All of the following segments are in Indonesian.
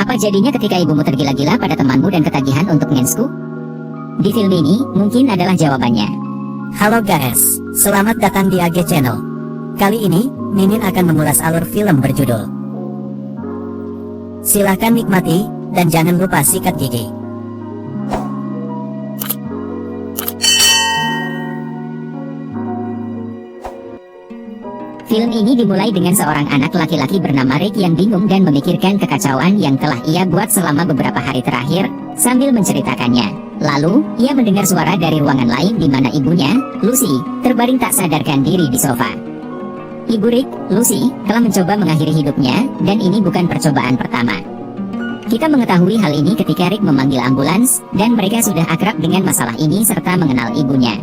Apa jadinya ketika ibumu tergila-gila pada temanmu dan ketagihan untuk ngensku? Di film ini, mungkin adalah jawabannya. Halo guys, selamat datang di AG Channel. Kali ini, Mimin akan mengulas alur film berjudul. Silahkan nikmati, dan jangan lupa sikat gigi. Film ini dimulai dengan seorang anak laki-laki bernama Rick yang bingung dan memikirkan kekacauan yang telah ia buat selama beberapa hari terakhir, sambil menceritakannya. Lalu, ia mendengar suara dari ruangan lain di mana ibunya, Lucy, terbaring tak sadarkan diri di sofa. Ibu Rick, Lucy, telah mencoba mengakhiri hidupnya, dan ini bukan percobaan pertama. Kita mengetahui hal ini ketika Rick memanggil ambulans, dan mereka sudah akrab dengan masalah ini serta mengenal ibunya.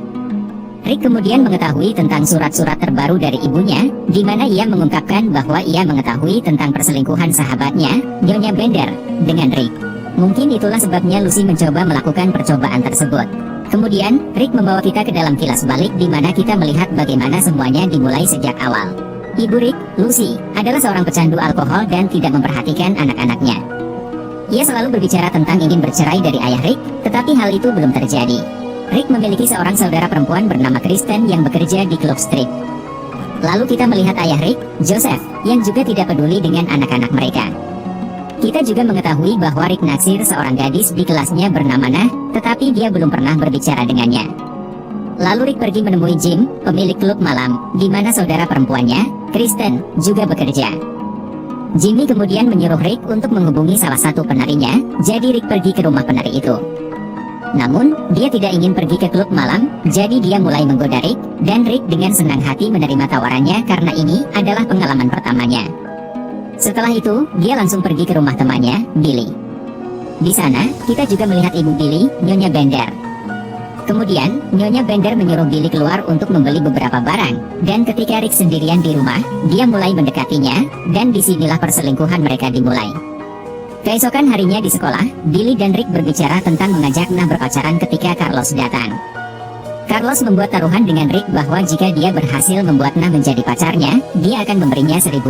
Rick kemudian mengetahui tentang surat-surat terbaru dari ibunya, di mana ia mengungkapkan bahwa ia mengetahui tentang perselingkuhan sahabatnya, Nyonya Bender, dengan Rick. Mungkin itulah sebabnya Lucy mencoba melakukan percobaan tersebut. Kemudian, Rick membawa kita ke dalam kilas balik di mana kita melihat bagaimana semuanya dimulai sejak awal. Ibu Rick, Lucy, adalah seorang pecandu alkohol dan tidak memperhatikan anak-anaknya. Ia selalu berbicara tentang ingin bercerai dari ayah Rick, tetapi hal itu belum terjadi. Rick memiliki seorang saudara perempuan bernama Kristen yang bekerja di klub strip. Lalu kita melihat ayah Rick, Joseph, yang juga tidak peduli dengan anak-anak mereka. Kita juga mengetahui bahwa Rick naksir seorang gadis di kelasnya bernama Nah, tetapi dia belum pernah berbicara dengannya. Lalu Rick pergi menemui Jim, pemilik klub malam, di mana saudara perempuannya, Kristen, juga bekerja. Jimmy kemudian menyuruh Rick untuk menghubungi salah satu penarinya, jadi Rick pergi ke rumah penari itu. Namun, dia tidak ingin pergi ke klub malam, jadi dia mulai menggoda Rick, dan Rick dengan senang hati menerima tawarannya karena ini adalah pengalaman pertamanya. Setelah itu, dia langsung pergi ke rumah temannya, Billy. Di sana, kita juga melihat ibu Billy, Nyonya Bender. Kemudian, Nyonya Bender menyuruh Billy keluar untuk membeli beberapa barang, dan ketika Rick sendirian di rumah, dia mulai mendekatinya, dan disinilah perselingkuhan mereka dimulai. Keesokan harinya di sekolah, Billy dan Rick berbicara tentang mengajak Nah berpacaran ketika Carlos datang. Carlos membuat taruhan dengan Rick bahwa jika dia berhasil membuat Nah menjadi pacarnya, dia akan memberinya $1.000.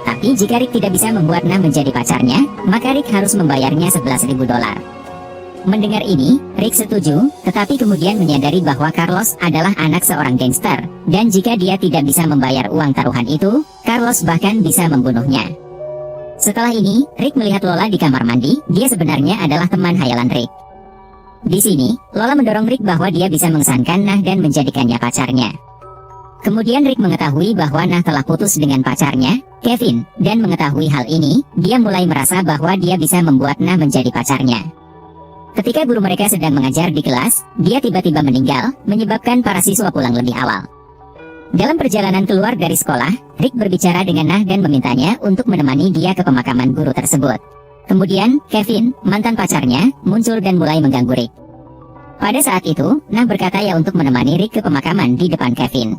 Tapi jika Rick tidak bisa membuat Nah menjadi pacarnya, maka Rick harus membayarnya $11.000. Mendengar ini, Rick setuju, tetapi kemudian menyadari bahwa Carlos adalah anak seorang gangster, dan jika dia tidak bisa membayar uang taruhan itu, Carlos bahkan bisa membunuhnya. Setelah ini, Rick melihat Lola di kamar mandi, dia sebenarnya adalah teman hayalan Rick. Di sini, Lola mendorong Rick bahwa dia bisa mengesankan Nah dan menjadikannya pacarnya. Kemudian Rick mengetahui bahwa Nah telah putus dengan pacarnya, Kevin, dan mengetahui hal ini, dia mulai merasa bahwa dia bisa membuat Nah menjadi pacarnya. Ketika guru mereka sedang mengajar di kelas, dia tiba-tiba meninggal, menyebabkan para siswa pulang lebih awal. Dalam perjalanan keluar dari sekolah, Rick berbicara dengan Nah dan memintanya untuk menemani dia ke pemakaman guru tersebut. Kemudian, Kevin, mantan pacarnya, muncul dan mulai mengganggu Rick. Pada saat itu, Nah berkata ya untuk menemani Rick ke pemakaman di depan Kevin.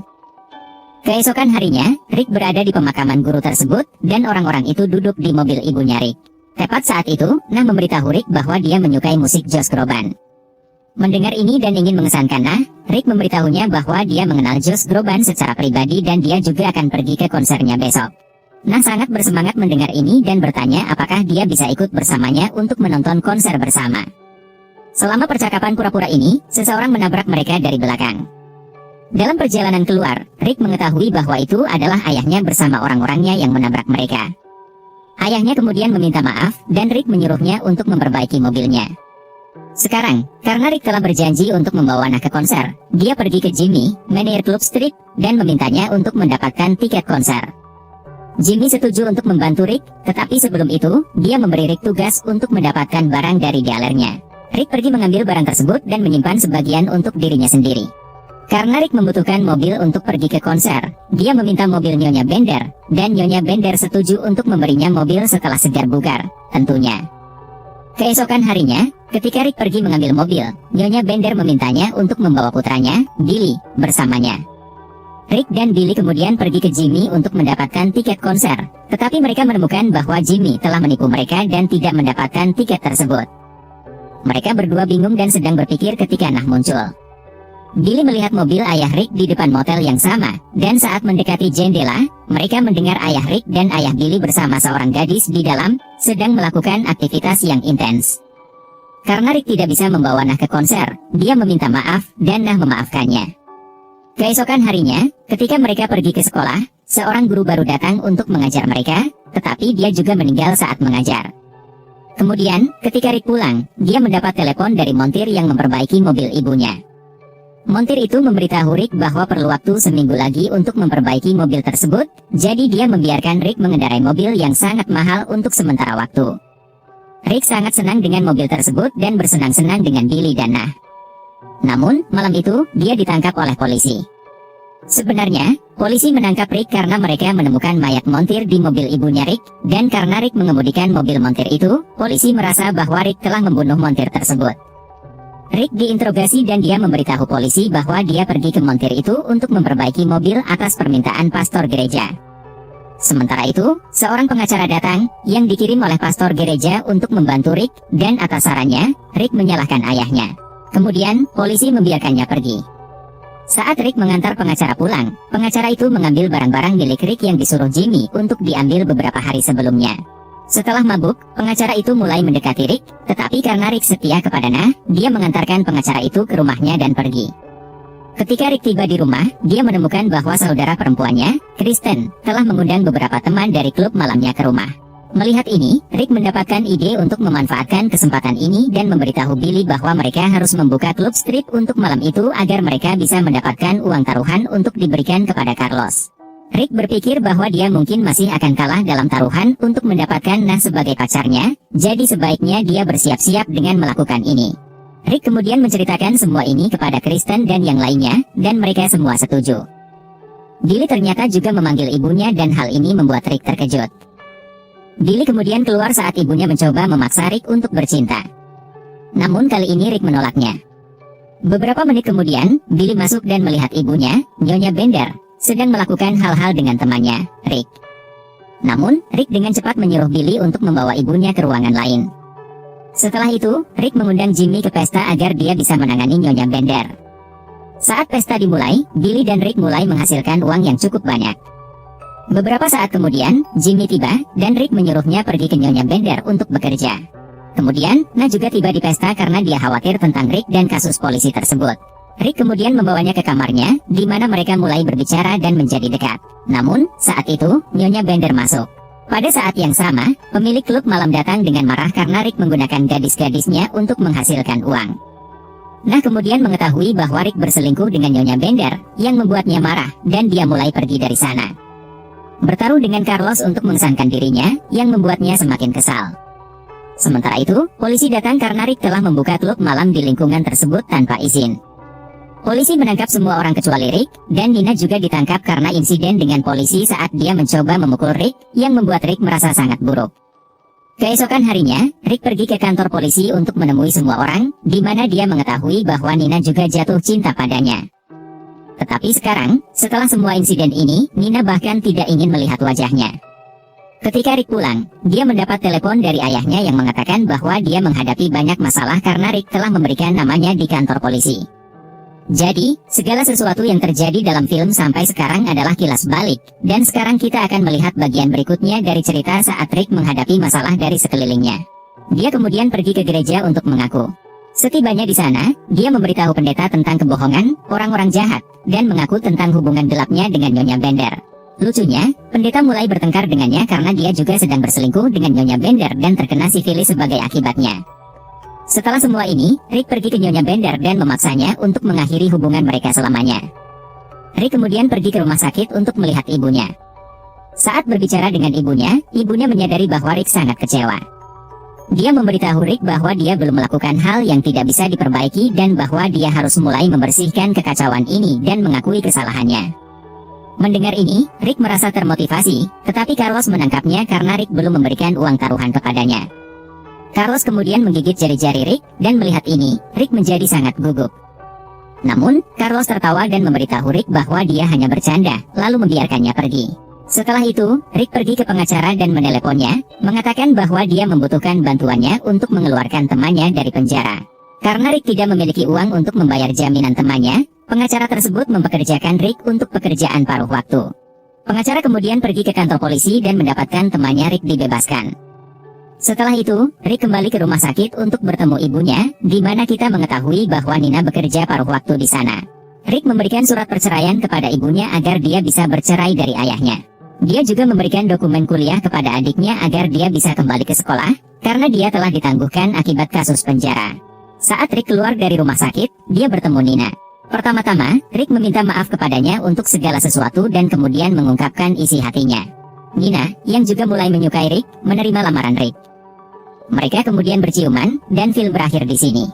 Keesokan harinya, Rick berada di pemakaman guru tersebut, dan orang-orang itu duduk di mobil ibunya Rick. Tepat saat itu, Nah memberitahu Rick bahwa dia menyukai musik Josh Groban. Mendengar ini dan ingin mengesankan Nah, Rick memberitahunya bahwa dia mengenal Josh Groban secara pribadi dan dia juga akan pergi ke konsernya besok. Nah sangat bersemangat mendengar ini dan bertanya apakah dia bisa ikut bersamanya untuk menonton konser bersama. Selama percakapan pura-pura ini, seseorang menabrak mereka dari belakang. Dalam perjalanan keluar, Rick mengetahui bahwa itu adalah ayahnya bersama orang-orangnya yang menabrak mereka. Ayahnya kemudian meminta maaf, dan Rick menyuruhnya untuk memperbaiki mobilnya. Sekarang, karena Rick telah berjanji untuk membawa Nah ke konser, dia pergi ke Jimmy, manajer klub strip, dan memintanya untuk mendapatkan tiket konser. Jimmy setuju untuk membantu Rick, tetapi sebelum itu, dia memberi Rick tugas untuk mendapatkan barang dari dealernya. Rick pergi mengambil barang tersebut dan menyimpan sebagian untuk dirinya sendiri. Karena Rick membutuhkan mobil untuk pergi ke konser, dia meminta mobil Nyonya Bender, dan Nyonya Bender setuju untuk memberinya mobil setelah segar bugar, tentunya. Keesokan harinya, ketika Rick pergi mengambil mobil, Nyonya Bender memintanya untuk membawa putranya, Billy, bersamanya. Rick dan Billy kemudian pergi ke Jimmy untuk mendapatkan tiket konser, tetapi mereka menemukan bahwa Jimmy telah menipu mereka dan tidak mendapatkan tiket tersebut. Mereka berdua bingung dan sedang berpikir ketika Nah muncul. Billy melihat mobil ayah Rick di depan motel yang sama, dan saat mendekati jendela, mereka mendengar ayah Rick dan ayah Billy bersama seorang gadis di dalam, sedang melakukan aktivitas yang intens. Karena Rick tidak bisa membawa Nah ke konser, dia meminta maaf, dan Nah memaafkannya. Keesokan harinya, ketika mereka pergi ke sekolah, seorang guru baru datang untuk mengajar mereka, tetapi dia juga meninggal saat mengajar. Kemudian, ketika Rick pulang, dia mendapat telepon dari montir yang memperbaiki mobil ibunya. Montir itu memberitahu Rick bahwa perlu waktu seminggu lagi untuk memperbaiki mobil tersebut, jadi dia membiarkan Rick mengendarai mobil yang sangat mahal untuk sementara waktu. Rick sangat senang dengan mobil tersebut dan bersenang-senang dengan Billy dan Nah. Namun, malam itu, dia ditangkap oleh polisi. Sebenarnya, polisi menangkap Rick karena mereka menemukan mayat montir di mobil ibunya Rick, dan karena Rick mengemudikan mobil montir itu, polisi merasa bahwa Rick telah membunuh montir tersebut. Rick diinterogasi dan dia memberitahu polisi bahwa dia pergi ke montir itu untuk memperbaiki mobil atas permintaan pastor gereja. Sementara itu, seorang pengacara datang, yang dikirim oleh pastor gereja untuk membantu Rick, dan atas sarannya, Rick menyalahkan ayahnya. Kemudian, polisi membiarkannya pergi. Saat Rick mengantar pengacara pulang, pengacara itu mengambil barang-barang milik Rick yang disuruh Jimmy untuk diambil beberapa hari sebelumnya. Setelah mabuk, pengacara itu mulai mendekati Rick, tetapi karena Rick setia kepada Nah, dia mengantarkan pengacara itu ke rumahnya dan pergi. Ketika Rick tiba di rumah, dia menemukan bahwa saudara perempuannya, Kristen, telah mengundang beberapa teman dari klub malamnya ke rumah. Melihat ini, Rick mendapatkan ide untuk memanfaatkan kesempatan ini dan memberitahu Billy bahwa mereka harus membuka klub strip untuk malam itu agar mereka bisa mendapatkan uang taruhan untuk diberikan kepada Carlos. Rick berpikir bahwa dia mungkin masih akan kalah dalam taruhan untuk mendapatkan Nah sebagai pacarnya, jadi sebaiknya dia bersiap-siap dengan melakukan ini. Rick kemudian menceritakan semua ini kepada Kristen dan yang lainnya, dan mereka semua setuju. Billy ternyata juga memanggil ibunya dan hal ini membuat Rick terkejut. Billy kemudian keluar saat ibunya mencoba memaksa Rick untuk bercinta. Namun kali ini Rick menolaknya. Beberapa menit kemudian, Billy masuk dan melihat ibunya, Nyonya Bender, sedang melakukan hal-hal dengan temannya, Rick. Namun, Rick dengan cepat menyuruh Billy untuk membawa ibunya ke ruangan lain. Setelah itu, Rick mengundang Jimmy ke pesta agar dia bisa menangani Nyonya Bender. Saat pesta dimulai, Billy dan Rick mulai menghasilkan uang yang cukup banyak. Beberapa saat kemudian, Jimmy tiba, dan Rick menyuruhnya pergi ke Nyonya Bender untuk bekerja. Kemudian, Nah juga tiba di pesta karena dia khawatir tentang Rick dan kasus polisi tersebut. Rick kemudian membawanya ke kamarnya, di mana mereka mulai berbicara dan menjadi dekat. Namun, saat itu, Nyonya Bender masuk. Pada saat yang sama, pemilik klub malam datang dengan marah karena Rick menggunakan gadis-gadisnya untuk menghasilkan uang. Nah kemudian mengetahui bahwa Rick berselingkuh dengan Nyonya Bender, yang membuatnya marah, dan dia mulai pergi dari sana. Bertaruh dengan Carlos untuk mengesankan dirinya, yang membuatnya semakin kesal. Sementara itu, polisi datang karena Rick telah membuka klub malam di lingkungan tersebut tanpa izin. Polisi menangkap semua orang kecuali Rick, dan Nina juga ditangkap karena insiden dengan polisi saat dia mencoba memukul Rick, yang membuat Rick merasa sangat buruk. Keesokan harinya, Rick pergi ke kantor polisi untuk menemui semua orang, di mana dia mengetahui bahwa Nina juga jatuh cinta padanya. Tetapi sekarang, setelah semua insiden ini, Nina bahkan tidak ingin melihat wajahnya. Ketika Rick pulang, dia mendapat telepon dari ayahnya yang mengatakan bahwa dia menghadapi banyak masalah karena Rick telah memberikan namanya di kantor polisi. Jadi, segala sesuatu yang terjadi dalam film sampai sekarang adalah kilas balik, dan sekarang kita akan melihat bagian berikutnya dari cerita saat Rick menghadapi masalah dari sekelilingnya. Dia kemudian pergi ke gereja untuk mengaku. Setibanya di sana, dia memberitahu pendeta tentang kebohongan, orang-orang jahat, dan mengaku tentang hubungan gelapnya dengan Nyonya Bender. Lucunya, pendeta mulai bertengkar dengannya karena dia juga sedang berselingkuh dengan Nyonya Bender dan terkena sifilis sebagai akibatnya. Setelah semua ini, Rick pergi ke Nyonya Bender dan memaksanya untuk mengakhiri hubungan mereka selamanya. Rick kemudian pergi ke rumah sakit untuk melihat ibunya. Saat berbicara dengan ibunya menyadari bahwa Rick sangat kecewa. Dia memberitahu Rick bahwa dia belum melakukan hal yang tidak bisa diperbaiki dan bahwa dia harus mulai membersihkan kekacauan ini dan mengakui kesalahannya. Mendengar ini, Rick merasa termotivasi, tetapi Carlos menangkapnya karena Rick belum memberikan uang taruhan kepadanya. Carlos kemudian menggigit jari-jari Rick, dan melihat ini, Rick menjadi sangat gugup. Namun, Carlos tertawa dan memberitahu Rick bahwa dia hanya bercanda, lalu membiarkannya pergi. Setelah itu, Rick pergi ke pengacara dan meneleponnya, mengatakan bahwa dia membutuhkan bantuannya untuk mengeluarkan temannya dari penjara. Karena Rick tidak memiliki uang untuk membayar jaminan temannya, pengacara tersebut mempekerjakan Rick untuk pekerjaan paruh waktu. Pengacara kemudian pergi ke kantor polisi dan mendapatkan temannya Rick dibebaskan. Setelah itu, Rick kembali ke rumah sakit untuk bertemu ibunya, di mana kita mengetahui bahwa Nina bekerja paruh waktu di sana. Rick memberikan surat perceraian kepada ibunya agar dia bisa bercerai dari ayahnya. Dia juga memberikan dokumen kuliah kepada adiknya agar dia bisa kembali ke sekolah, karena dia telah ditangguhkan akibat kasus penjara. Saat Rick keluar dari rumah sakit, dia bertemu Nina. Pertama-tama, Rick meminta maaf kepadanya untuk segala sesuatu dan kemudian mengungkapkan isi hatinya. Nina, yang juga mulai menyukai Rick, menerima lamaran Rick. Mereka kemudian berciuman, dan film berakhir di sini.